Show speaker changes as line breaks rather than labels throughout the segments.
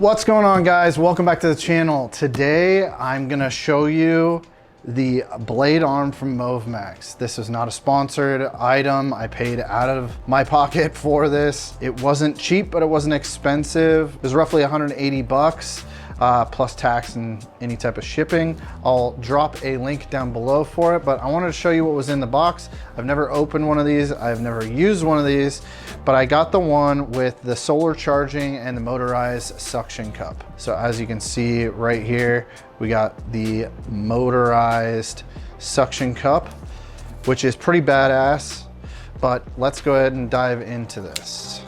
What's going on, guys? Welcome back to the channel. Today I'm gonna show you the blade arm from MOVMAX. This is not a sponsored item. I paid out of my pocket for this. It wasn't cheap, but it wasn't expensive. It was roughly 180 bucks. Plus tax and any type of shipping. I'll drop a link down below for it, but I wanted to show you what was in the box. I've never opened one of these. I've never used one of these, but I got the one with the solar charging and the motorized suction cup. So as you can see right here, we got the motorized suction cup, which is pretty badass, but let's go ahead and dive into this.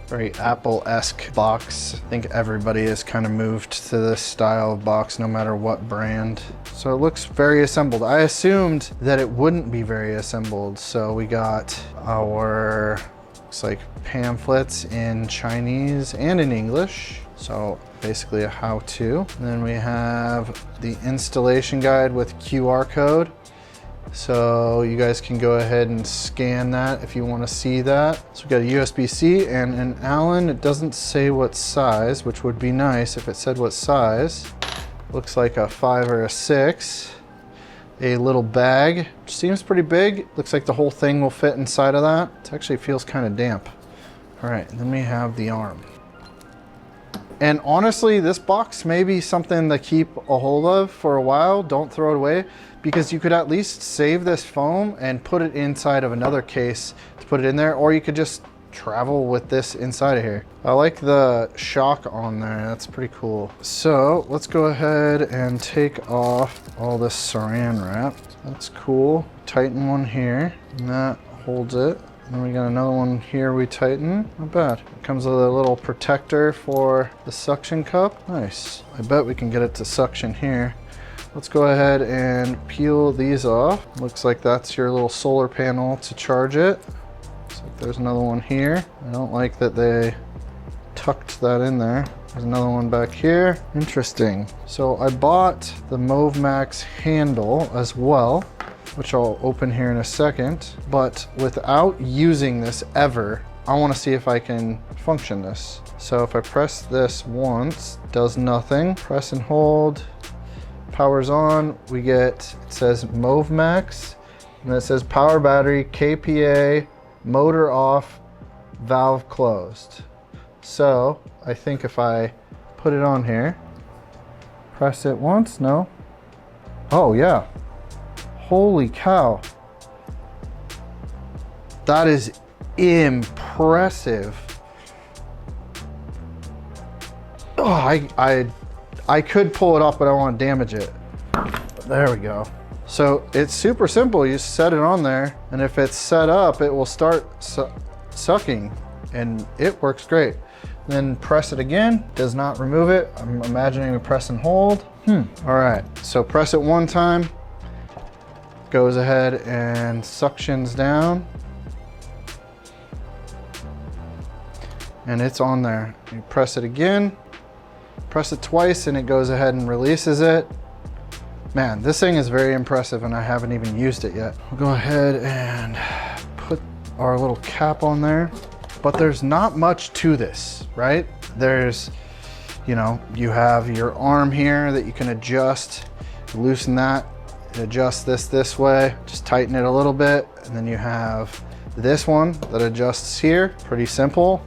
Very Apple-esque box. I think everybody has kind of moved to this style of box no matter what brand. So it looks very assembled. I assumed that it wouldn't be very assembled. So we got our, looks like pamphlets in Chinese and in English. So basically a how-to. And then we have the installation guide with QR code. So you guys can go ahead and scan that if you want to see that. So we got a USB-C and an Allen. It doesn't say what size, which would be nice if it said what size. Looks like a 5 or a 6. A little bag, which seems pretty big. Looks like the whole thing will fit inside of that. It actually feels kind of damp. All right, then we have the arm. And honestly, this box may be something to keep a hold of for a while. Don't throw it away, because you could at least save this foam and put it inside of another case to put it in there, or you could just travel with this inside of here. I like the shock on there. That's pretty cool. So let's go ahead and take off all this saran wrap. That's cool. Tighten one here, and that holds it. And then we got another one here we tighten. Not bad. It comes with a little protector for the suction cup. Nice. I bet we can get it to suction here. Let's go ahead and peel these off. Looks like that's your little solar panel to charge it. Looks like there's another one here. I don't like that they tucked that in there. There's another one back here. Interesting. So I bought the MOVMAX handle as well, which I'll open here in a second. But without using this ever, I want to see if I can function this. So if I press this once, does nothing. Press and hold. Power's on. We get, it says MOVMAX, and it says power battery, KPA, motor off, valve closed. So I think if I put it on here, press it once, no? Oh yeah. Holy cow. That is impressive. Oh, I could pull it off, but I don't want to damage it. There we go. So it's super simple. You set it on there, and if it's set up, it will start sucking, and it works great. Then press it again, does not remove it. I'm imagining we press and hold. All right, so press it one time, goes ahead and suctions down, and it's on there. You press it again, press it twice, and it goes ahead and releases it. Man, this thing is very impressive, and I haven't even used it yet. We'll go ahead and put our little cap on there, but there's not much to this, right? There's, you know, you have your arm here that you can adjust, loosen that, adjust this way, just tighten it a little bit, and then you have this one that adjusts here. Pretty simple.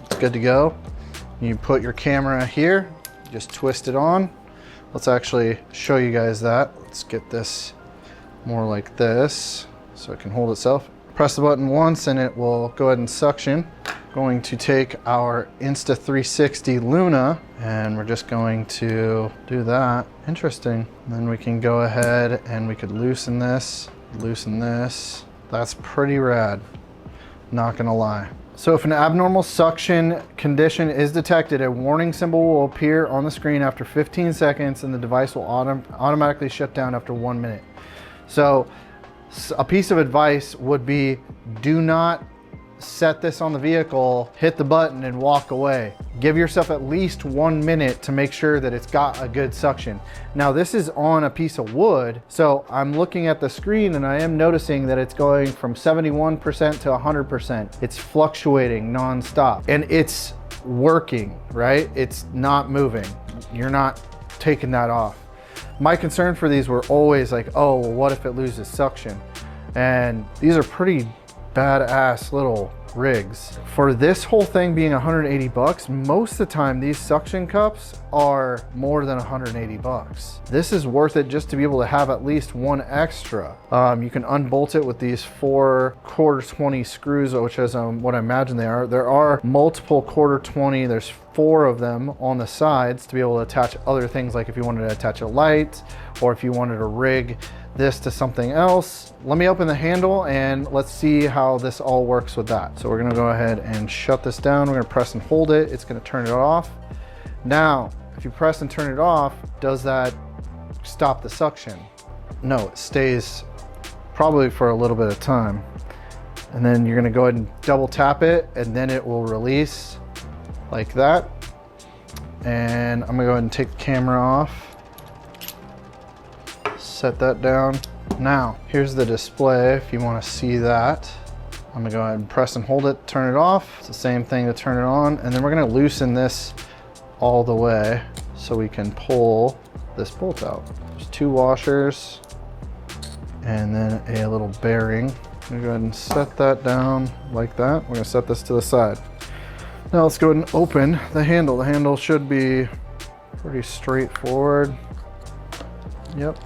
It's good to go. You put your camera here, just twist it on. Let's actually show you guys that. Let's get this more like this so it can hold itself. Press the button once and it will go ahead and suction. Going to take our Insta360 Luna, and we're just going to do that. Interesting. And then we can go ahead and we could loosen this, loosen this. That's pretty rad, not gonna lie. So if an abnormal suction condition is detected, a warning symbol will appear on the screen after 15 seconds, and the device will automatically shut down after 1 minute. So a piece of advice would be, do not set this on the vehicle, hit the button and walk away. Give yourself at least 1 minute to make sure that it's got a good suction. Now this is on a piece of wood, so I'm looking at the screen and I am noticing that it's going from 71% to 100%. It's fluctuating nonstop and it's working, right? It's not moving. You're not taking that off. My concern for these were always like, oh, well, what if it loses suction? And these are pretty badass little rigs. For this whole thing being 180 bucks, most of the time these suction cups are more than 180 bucks. This is worth it just to be able to have at least one extra. You can unbolt it with these 4 1/4 screws, which is what I imagine they are. There are multiple 1/4, there's 4 of them on the sides to be able to attach other things, like if you wanted to attach a light or if you wanted to rig this to something else. Let me open the handle and let's see how this all works with that. So we're gonna go ahead and shut this down. We're gonna press and hold it. It's gonna turn it off. Now, if you press and turn it off, does that stop the suction? No, it stays probably for a little bit of time. And then you're gonna go ahead and double tap it and then it will release like that. And I'm gonna go ahead and take the camera off. Set that down. Now, here's the display if you want to see that. I'm gonna go ahead and press and hold it, turn it off. It's the same thing to turn it on. And then we're gonna loosen this all the way so we can pull this bolt out. There's 2 washers and then a little bearing. I'm gonna go ahead and set that down like that. We're gonna set this to the side. Now let's go ahead and open the handle. The handle should be pretty straightforward. Yep.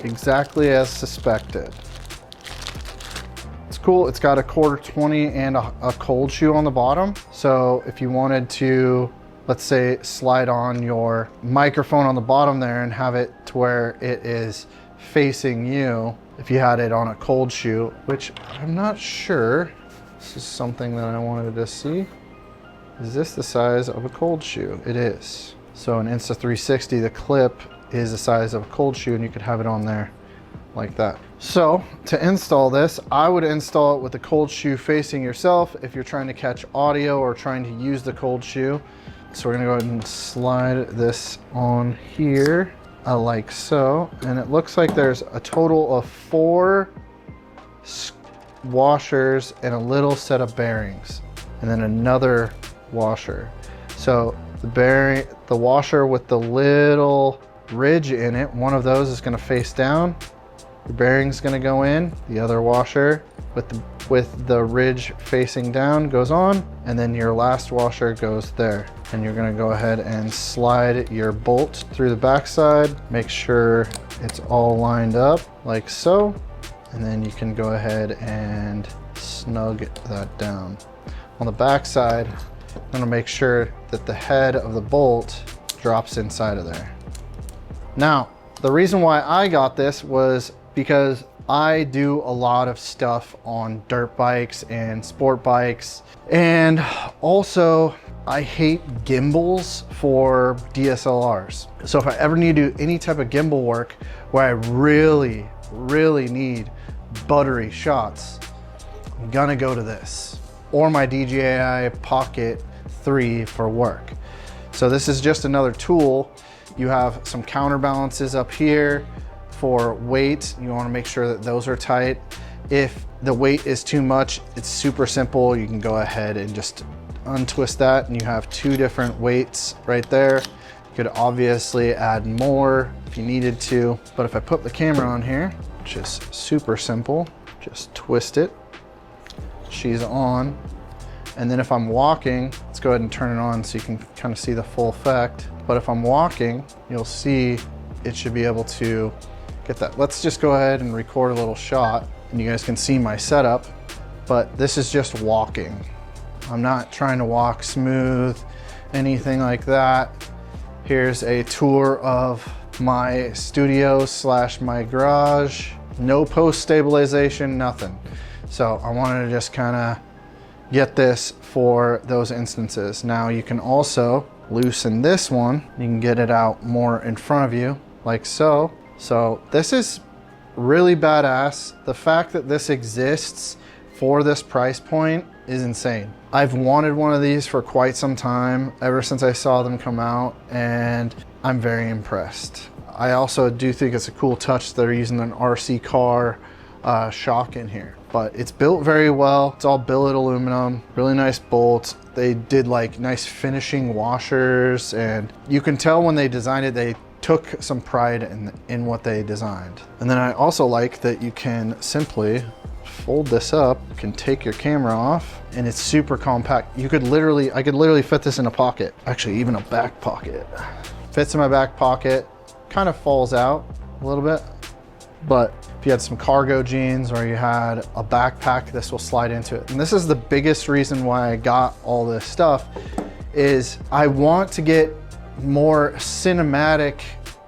Exactly as suspected. It's cool. It's got a 1/4 and a cold shoe on the bottom. So if you wanted to, let's say, slide on your microphone on the bottom there and have it to where it is facing you, if you had it on a cold shoe, which I'm not sure. This is something that I wanted to see. Is this the size of a cold shoe? It is. So an Insta360, the clip is the size of a cold shoe and you could have it on there like that. So to install this, I would install it with the cold shoe facing yourself if you're trying to catch audio or trying to use the cold shoe. So we're gonna go ahead and slide this on here like so. And it looks like there's a total of 4 washers and a little set of bearings and then another washer. So the washer with the little ridge in it, one of those is going to face down, the bearing's going to go in, the other washer with the ridge facing down goes on, and then your last washer goes there. And you're going to go ahead and slide your bolt through the backside, make sure it's all lined up like so, and then you can go ahead and snug that down. On the backside, I'm going to make sure that the head of the bolt drops inside of there. Now, the reason why I got this was because I do a lot of stuff on dirt bikes and sport bikes. And also, I hate gimbals for DSLRs. So if I ever need to do any type of gimbal work where I really, really need buttery shots, I'm gonna go to this. Or my DJI Pocket 3 for work. So this is just another tool. You have some counterbalances up here for weight. You want to make sure that those are tight. If the weight is too much, it's super simple. You can go ahead and just untwist that and you have 2 different weights right there. You could obviously add more if you needed to, but if I put the camera on here, which is super simple, just twist it. She's on. And then if I'm walking, let's go ahead and turn it on so you can kind of see the full effect. But if I'm walking, you'll see it should be able to get that. Let's just go ahead and record a little shot and you guys can see my setup, but this is just walking. I'm not trying to walk smooth, anything like that. Here's a tour of my studio / my garage. No post stabilization, nothing. So I wanted to just kind of get this for those instances. Now you can also loosen this one. You can get it out more in front of you like so. So this is really badass. The fact that this exists for this price point is insane. I've wanted one of these for quite some time, ever since I saw them come out, and I'm very impressed. I also do think it's a cool touch that they're using an RC car shock in here, but it's built very well. It's all billet aluminum, really nice bolts. They did like nice finishing washers, and you can tell when they designed it, they took some pride in what they designed. And then I also like that you can simply fold this up, you can take your camera off, and it's super compact. I could literally fit this in a pocket, actually even a back pocket. Fits in my back pocket, kind of falls out a little bit, but if you had some cargo jeans or you had a backpack, this will slide into it. And this is the biggest reason why I got all this stuff, is I want to get more cinematic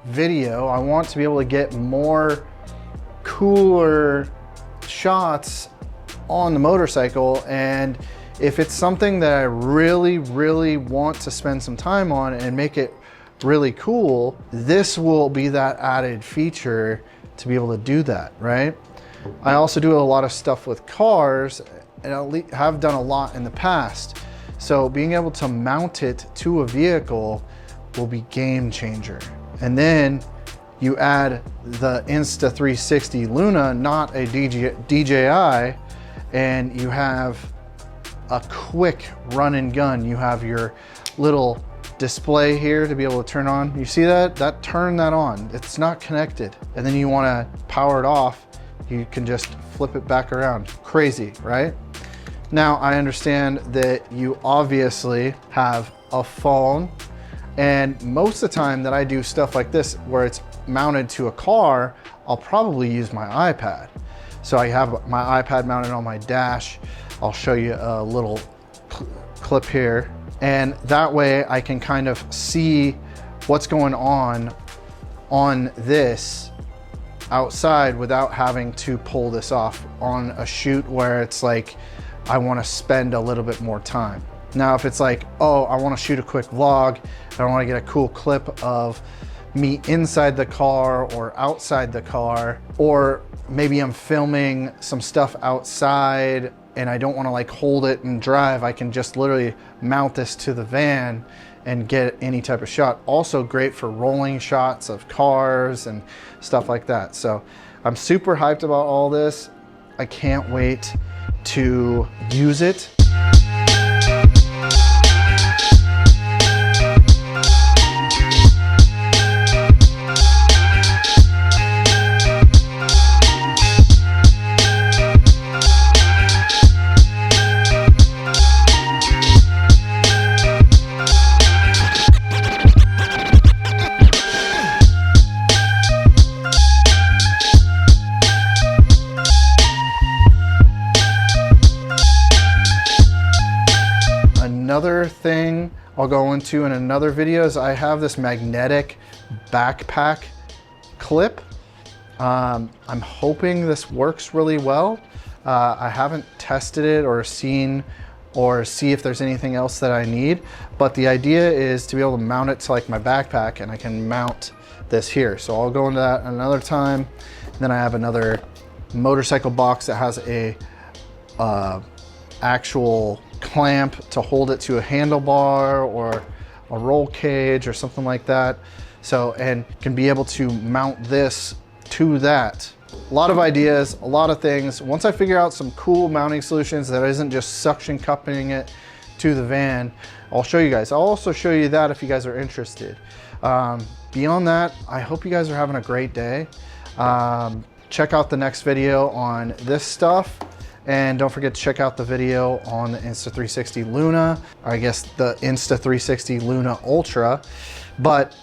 video. I want to be able to get more cooler shots on the motorcycle, and if it's something that I really want to spend some time on and make it really cool, this will be that added feature to be able to do that, right? I also do a lot of stuff with cars, and I have done a lot in the past, so being able to mount it to a vehicle will be game changer. And then you add the Insta360 Luna, not a DJI, and you have a quick run and gun. You have your little display here to be able to turn on. You see that? Turn that on. It's not connected. And then you want to power it off, you can just flip it back around. Crazy, right? Now I understand that you obviously have a phone, and most of the time that I do stuff like this where it's mounted to a car, I'll probably use my iPad. So I have my iPad mounted on my dash. I'll show you a little clip here. And that way I can kind of see what's going on this outside without having to pull this off on a shoot where it's like, I want to spend a little bit more time. Now, if it's like, oh, I want to shoot a quick vlog, I want to get a cool clip of me inside the car or outside the car, or maybe I'm filming some stuff outside and I don't want to like hold it and drive, I can just literally mount this to the van and get any type of shot. Also great for rolling shots of cars and stuff like that. So I'm super hyped about all this. I can't wait to use it. Another thing I'll go into in another video is I have this magnetic backpack clip. I'm hoping this works really well. I haven't tested it or see if there's anything else that I need, but the idea is to be able to mount it to like my backpack, and I can mount this here. So I'll go into that another time. And then I have another motorcycle box that has a actual clamp to hold it to a handlebar or a roll cage or something like that. So, and can be able to mount this to that. A lot of ideas, a lot of things. Once I figure out some cool mounting solutions that isn't just suction cupping it to the van, I'll show you guys. I'll also show you that if you guys are interested. Beyond that, I hope you guys are having a great day. Check out the next video on this stuff. And don't forget to check out the video on the Insta360 Luna, or I guess the Insta360 Luna Ultra. But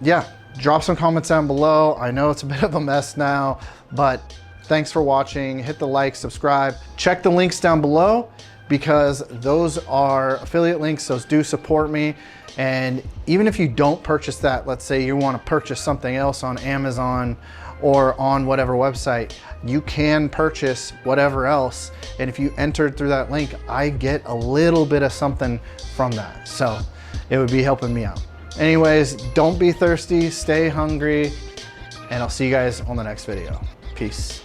yeah, drop some comments down below. I know it's a bit of a mess now, but thanks for watching. Hit the like, subscribe. Check the links down below because those are affiliate links. Those do support me. And even if you don't purchase that, let's say you want to purchase something else on Amazon or on whatever website, you can purchase whatever else. And if you entered through that link, I get a little bit of something from that. So it would be helping me out. Anyways, don't be thirsty, stay hungry, and I'll see you guys on the next video. Peace.